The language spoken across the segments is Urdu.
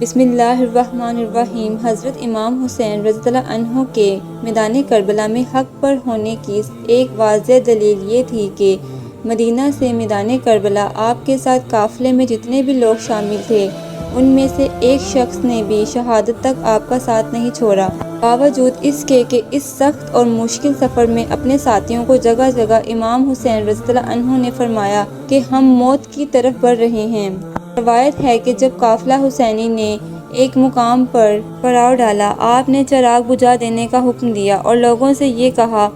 بسم اللہ الرحمن الرحیم۔ حضرت امام حسین رضی اللہ عنہ کے میدان کربلا میں حق پر ہونے کی ایک واضح دلیل یہ تھی کہ مدینہ سے میدان کربلا آپ کے ساتھ قافلے میں جتنے بھی لوگ شامل تھے ان میں سے ایک شخص نے بھی شہادت تک آپ کا ساتھ نہیں چھوڑا، باوجود اس کے کہ اس سخت اور مشکل سفر میں اپنے ساتھیوں کو جگہ جگہ امام حسین رضی اللہ عنہ نے فرمایا کہ ہم موت کی طرف بڑھ رہے ہیں۔ روایت ہے کہ جب قافلہ حسینی نے ایک مقام پر پڑاؤ ڈالا، آپ نے چراغ بجھا دینے کا حکم دیا اور لوگوں سے یہ کہا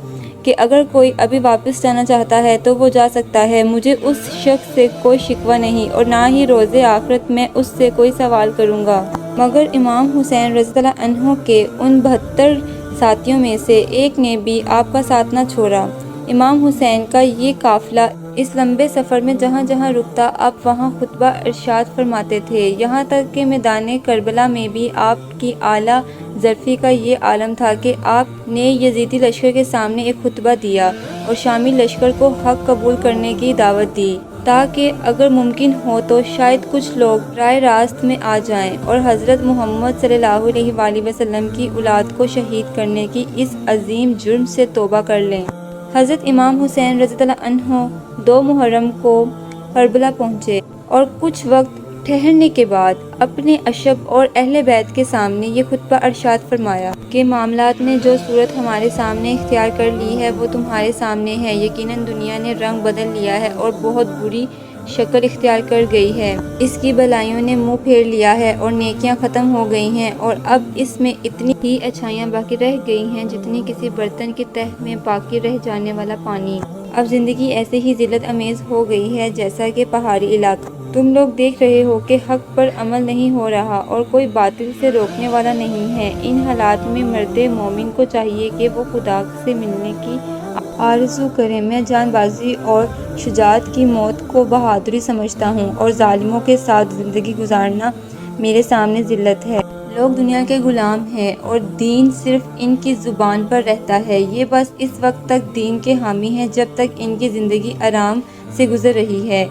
کہ اگر کوئی ابھی واپس جانا چاہتا ہے تو وہ جا سکتا ہے، مجھے اس شخص سے کوئی شکوہ نہیں اور نہ ہی روز آخرت میں اس سے کوئی سوال کروں گا۔ مگر امام حسین رضی اللہ عنہ کے ان 72 ساتھیوں میں سے ایک نے بھی آپ کا ساتھ نہ چھوڑا۔ امام حسین کا یہ قافلہ اس لمبے سفر میں جہاں جہاں رکتا آپ وہاں خطبہ ارشاد فرماتے تھے، یہاں تک کہ میدان کربلا میں بھی آپ کی اعلیٰ ظرفی کا یہ عالم تھا کہ آپ نے یزیدی لشکر کے سامنے ایک خطبہ دیا اور شامی لشکر کو حق قبول کرنے کی دعوت دی تاکہ اگر ممکن ہو تو شاید کچھ لوگ راہ راست میں آ جائیں اور حضرت محمد صلی اللہ علیہ وآلہ وسلم کی اولاد کو شہید کرنے کی اس عظیم جرم سے توبہ کر لیں۔ حضرت امام حسین رضی اللہ عنہ 2 محرم کو کربلا پہنچے اور کچھ وقت ٹھہرنے کے بعد اپنے اشب اور اہل بیت کے سامنے یہ خطبہ ارشاد فرمایا کہ معاملات نے جو صورت ہمارے سامنے اختیار کر لی ہے وہ تمہارے سامنے ہے۔ یقیناً دنیا نے رنگ بدل لیا ہے اور بہت بری شکل اختیار کر گئی ہے، اس کی بلائیوں نے منہ پھیر لیا ہے اور نیکیاں ختم ہو گئی ہیں اور اب اس میں اتنی ہی اچھائیاں باقی رہ گئی ہیں جتنی کسی برتن کی تہ میں باقی رہ جانے والا پانی۔ اب زندگی ایسے ہی ذلت امیز ہو گئی ہے جیسا کہ پہاڑی علاقہ۔ تم لوگ دیکھ رہے ہو کہ حق پر عمل نہیں ہو رہا اور کوئی باطل سے روکنے والا نہیں ہے۔ ان حالات میں مرد مومن کو چاہیے کہ وہ خدا سے ملنے کی آرزو کرے۔ میں جان بازی اور شجاعت کی موت کو بہادری سمجھتا ہوں اور ظالموں کے ساتھ زندگی گزارنا میرے سامنے ذلت ہے۔ لوگ دنیا کے غلام ہیں اور دین صرف ان کی زبان پر رہتا ہے۔ یہ بس اس وقت تک دین کے حامی ہیں جب تک ان کی زندگی آرام سے گزر رہی ہے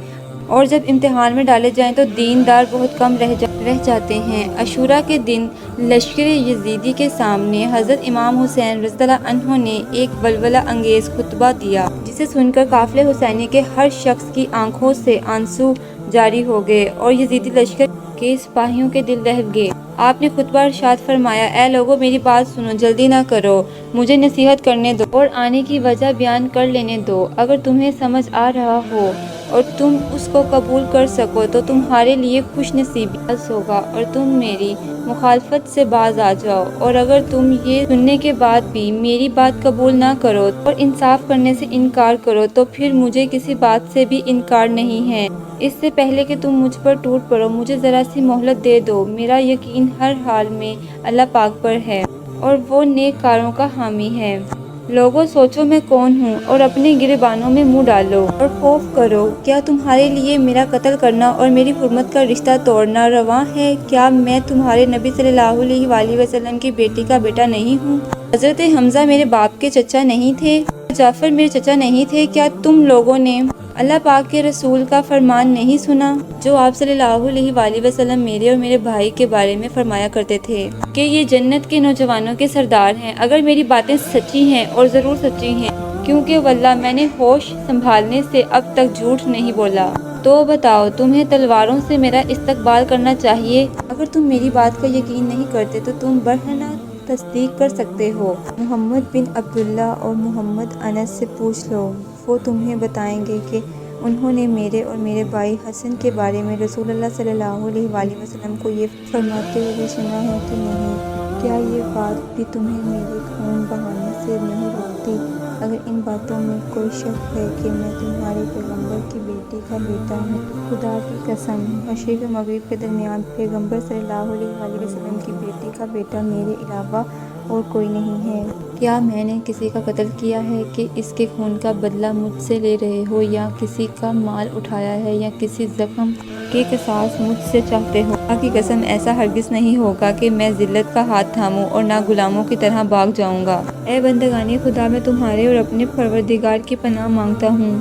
اور جب امتحان میں ڈالے جائیں تو دیندار بہت کم رہ جاتے ہیں۔ عاشورہ کے دن لشکر یزیدی کے سامنے حضرت امام حسین رضی اللہ عنہ نے ایک ولولہ انگیز خطبہ دیا جسے سن کر قافلہ حسینی کے ہر شخص کی آنکھوں سے آنسو جاری ہو گئے اور یزیدی لشکر کے سپاہیوں کے دل دہل گئے۔ آپ نے خطبہ ارشاد فرمایا، اے لوگو میری بات سنو، جلدی نہ کرو، مجھے نصیحت کرنے دو اور آنے کی وجہ بیان کر لینے دو۔ اگر تمہیں سمجھ آ رہا ہو اور تم اس کو قبول کر سکو تو تمہارے لیے خوش نصیبی کا باعث ہوگا اور تم میری مخالفت سے باز آ جاؤ، اور اگر تم یہ سننے کے بعد بھی میری بات قبول نہ کرو اور انصاف کرنے سے انکار کرو تو پھر مجھے کسی بات سے بھی انکار نہیں ہے۔ اس سے پہلے کہ تم مجھ پر ٹوٹ پڑو مجھے ذرا سی مہلت دے دو۔ میرا یقین ہر حال میں اللہ پاک پر ہے اور وہ نیک کاروں کا حامی ہے۔ لوگوں سوچو میں کون ہوں اور اپنے گریبانوں میں منہ ڈالو اور خوف کرو، کیا تمہارے لیے میرا قتل کرنا اور میری حرمت کا رشتہ توڑنا رواں ہے؟ کیا میں تمہارے نبی صلی اللہ علیہ وآلہ وسلم کی بیٹی کا بیٹا نہیں ہوں؟ حضرت حمزہ میرے باپ کے چچا نہیں تھے؟ جعفر میرے چچا نہیں تھے؟ کیا تم لوگوں نے اللہ پاک کے رسول کا فرمان نہیں سنا جو آپ صلی اللہ علیہ وآلہ وسلم میرے اور میرے بھائی کے بارے میں فرمایا کرتے تھے کہ یہ جنت کے نوجوانوں کے سردار ہیں؟ اگر میری باتیں سچی ہیں اور ضرور سچی ہیں کیونکہ واللہ میں نے ہوش سنبھالنے سے اب تک جھوٹ نہیں بولا، تو بتاؤ تمہیں تلواروں سے میرا استقبال کرنا چاہیے؟ اگر تم میری بات کا یقین نہیں کرتے تو تم برہنہ تصدیق کر سکتے ہو۔ محمد بن عبداللہ اور محمد انس سے پوچھ لو، وہ تمہیں بتائیں گے کہ انہوں نے میرے اور میرے بھائی حسن کے بارے میں رسول اللہ صلی اللہ علیہ وآلہ وسلم کو یہ فرماتے ہوئے سنا ہے کہ نہیں؟ کیا یہ بات بھی تمہیں میرے خون بہانے سے نہیں روکتی؟ اگر ان باتوں میں کوئی شک ہے کہ میں تمہارے پیغمبر کی بیٹی کا بیٹا ہوں، خدا کی قسم مشرق و مغرب کے درمیان پیغمبر صلی اللہ علیہ وآلہ وسلم کی بیٹی کا بیٹا میرے علاوہ اور کوئی نہیں ہے۔ کیا میں نے کسی کا قتل کیا ہے کہ اس کے خون کا بدلہ مجھ سے لے رہے ہو، یا کسی کا مال اٹھایا ہے، یا کسی زخم کی قصاص مجھ سے چاہتے ہو؟ خدا کی قسم ایسا ہرگز نہیں ہوگا کہ میں ذلت کا ہاتھ تھاموں اور نہ غلاموں کی طرح بھاگ جاؤں گا۔ اے بندگان خدا، میں تمہارے اور اپنے پروردگار کی پناہ مانگتا ہوں۔